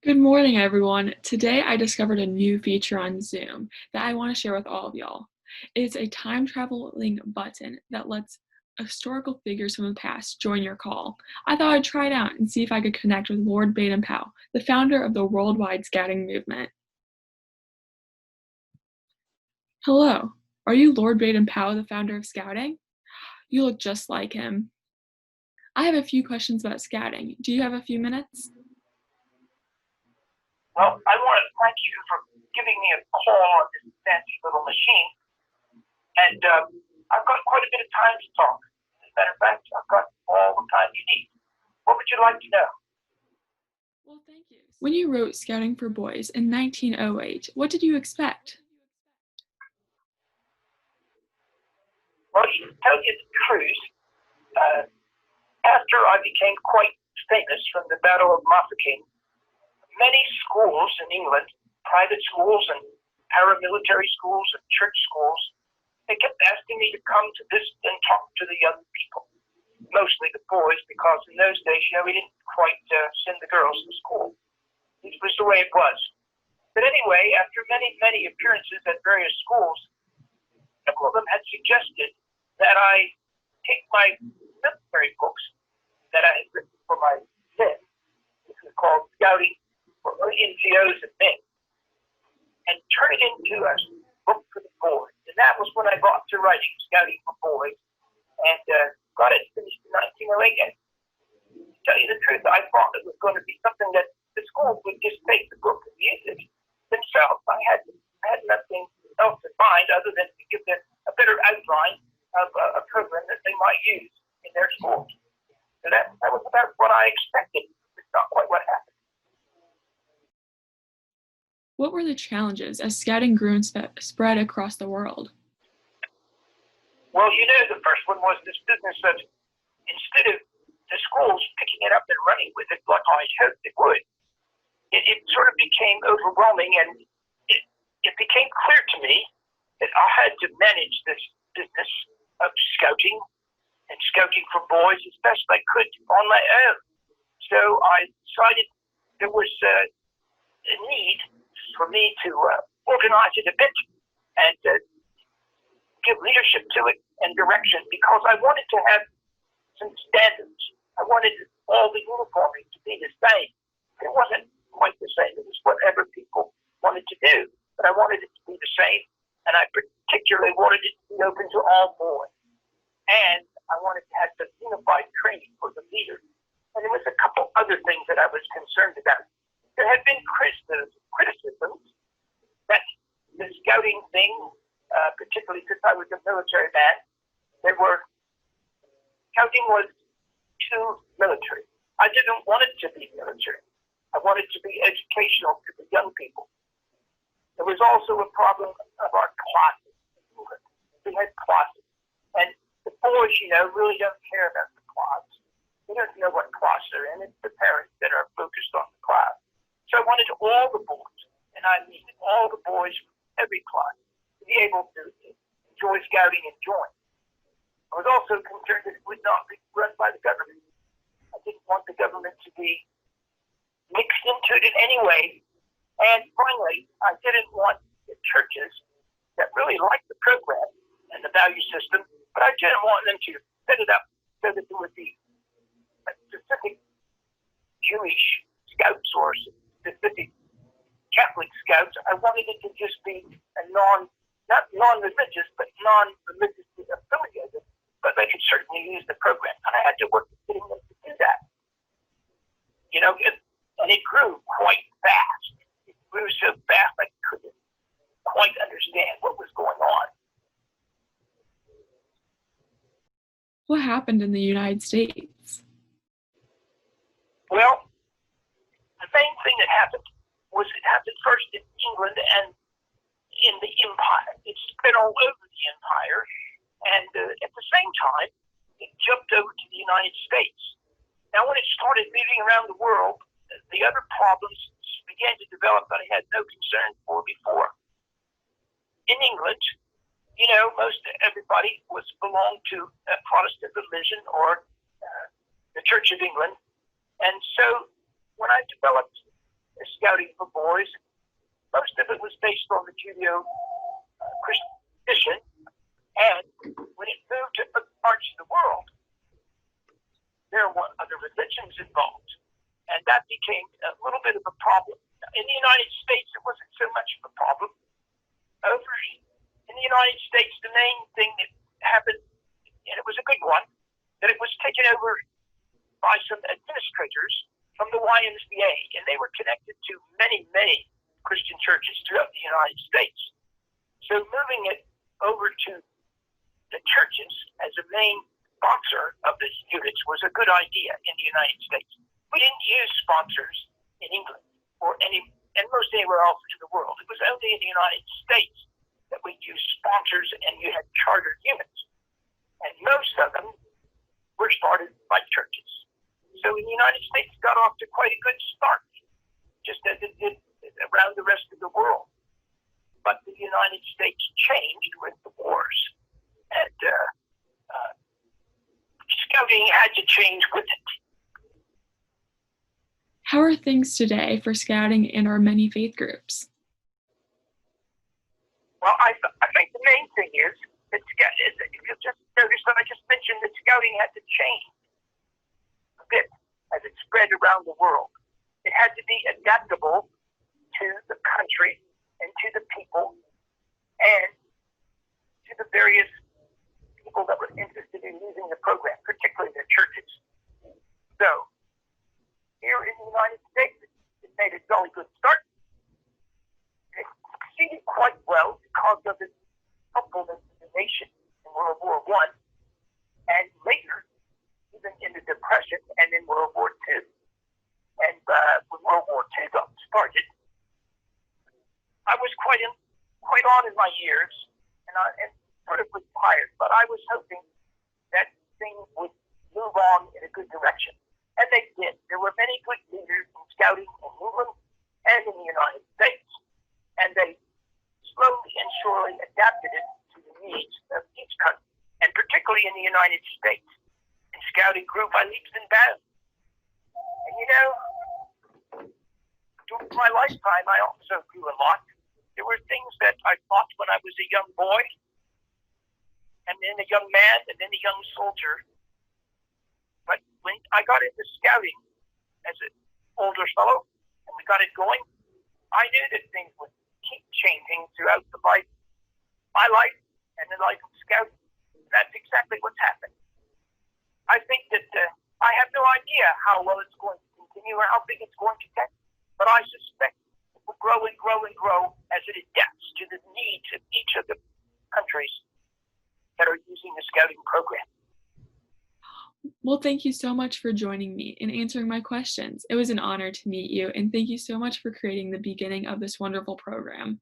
Good morning, everyone. Today I discovered a new feature on Zoom that I want to share with all of y'all. It's a time traveling button that lets historical figures from the past join your call. I thought I'd try it out and see if I could connect with Lord Baden Powell, the founder of the worldwide scouting movement. Hello, are you Lord Baden Powell, the founder of scouting? You look just like him. I have a few questions about scouting. Do you have a few minutes? Well, I want to thank you for giving me a call on this fancy little machine. And I've got quite a bit of time to talk. As a matter of fact, I've got all the time you need. What would you like to know? Well, thank you. When you wrote Scouting for Boys in 1908, what did you expect? Well, to tell you the truth, after I became quite famous from the Battle of Mafeking, many schools in England, private schools and paramilitary schools and church schools, they kept asking me to come to this and talk to the young people, mostly the boys, because in those days, we didn't quite send the girls to school. It was the way it was. But anyway, after many, many appearances at various schools, several of them had suggested that I take my military books that I had written for my men, which was called Scouting for NCOs and Men, and turn it into a book for the boys. And that was when I got to writing Scouting for Boys, and got it finished in 1908. And to tell you the truth, I thought it was going to be something that the schools would just take the book and use it themselves. I had nothing else in mind other than to give them a better outline of a program that they might use in their schools. So that was about what I expected. It's not quite what happened. What were the challenges as scouting grew and spread across the world? Well, the first one was this business of, instead of the schools picking it up and running with it like I hoped it would, it sort of became overwhelming, and it became clear to me that I had to manage this business of scouting and scouting for boys as best I could on my own. So I decided there was a need for me to organize it a bit and give leadership to it and direction, because I wanted to have some standards. I wanted all the uniforming to be the same. It wasn't quite the same. It was whatever people wanted to do, but I wanted it to be the same, and I particularly wanted it to be open to all boys. And I wanted to have some unified training for the leaders. And there was a couple other things that I was concerned about. There had been criticisms that the scouting thing, particularly since I was a military man, scouting was too military. I didn't want it to be military. I wanted it to be educational to the young people. There was also a problem of our classes. We had classes. And the boys, really don't care about the class. They don't know what class they're in. It's the parents that are focused on the class. So I wanted all the boys, and I needed all the boys from every class to be able to enjoy scouting and join. I was also concerned that it would not be run by the government. I didn't want the government to be mixed into it in any way. And finally, I didn't want the churches that really liked the program and the value system, but I didn't want them to set it up so that there would be a specific Jewish scouts or specific Catholic scouts. I wanted it to just be a not non-religious, but non-religiously affiliated, but they could certainly use the program. And I had to work with getting them to do that. And it grew quite fast. It grew so fast I couldn't quite understand what was going on. What happened in the United States? Well, the main thing that happened was it happened first in England and in the empire. It spread all over the empire, and at the same time, it jumped over to the United States. Now, when it started moving around the world, the other problems began to develop that I had no concern for before. In England, most everybody belonged to a Protestant religion or the Church of England. And so when I developed scouting for boys. Most of it was based on the Judeo-Christian tradition, and when it moved to other parts of the world, there were other religions involved, and that became a little bit of a problem. In the United States, it wasn't so much of a problem. Over in the United States, the main thing that happened, and it was a good one, that it was taken over by some administrators from the YMCA, and they were connected to many, many Christian churches throughout the United States. So moving it over to the churches as a main sponsor of the units was a good idea in the United States. We didn't use sponsors in England or and most anywhere else in the world. It was only in the United States that we used sponsors, and you had chartered units. And most of them were started by churches. So in the United States, it got off to quite a good start, just as it did around the rest of the world. But the United States changed with the wars, and scouting had to change with it. How are things today for scouting and our many faith groups? Well, I think the main thing is that if you just notice that I just mentioned that scouting had to change a bit as it spread around the world. It had to be adaptable to the country and to the people and to the various people that were interested in using the program, particularly the churches. So here in the United States, it made a jolly good start. It succeeded quite well because of its helpfulness to the nation in World War I, and later, even in the Depression and in World War II. And when World War II got started, I was quite on in my years, and sort of retired, but I was hoping that things would move on in a good direction. And they did. There were many good leaders in scouting in England and in the United States, and they slowly and surely adapted it to the needs of each country, and particularly in the United States. And scouting grew by leaps and bounds. And during my lifetime, I also grew a lot. There were things that I thought when I was a young boy, and then a young man, and then a young soldier. But when I got into scouting as an older fellow, and we got it going, I knew that things would keep changing throughout my life and the life of scouting. That's exactly what's happened. I think that I have no idea how well it's going to continue or how big it's going to get, but I suspect it will grow and grow and grow as it adapts to the needs of each of the countries that are using the scouting program. Well, thank you so much for joining me and answering my questions. It was an honor to meet you, and thank you so much for creating the beginning of this wonderful program.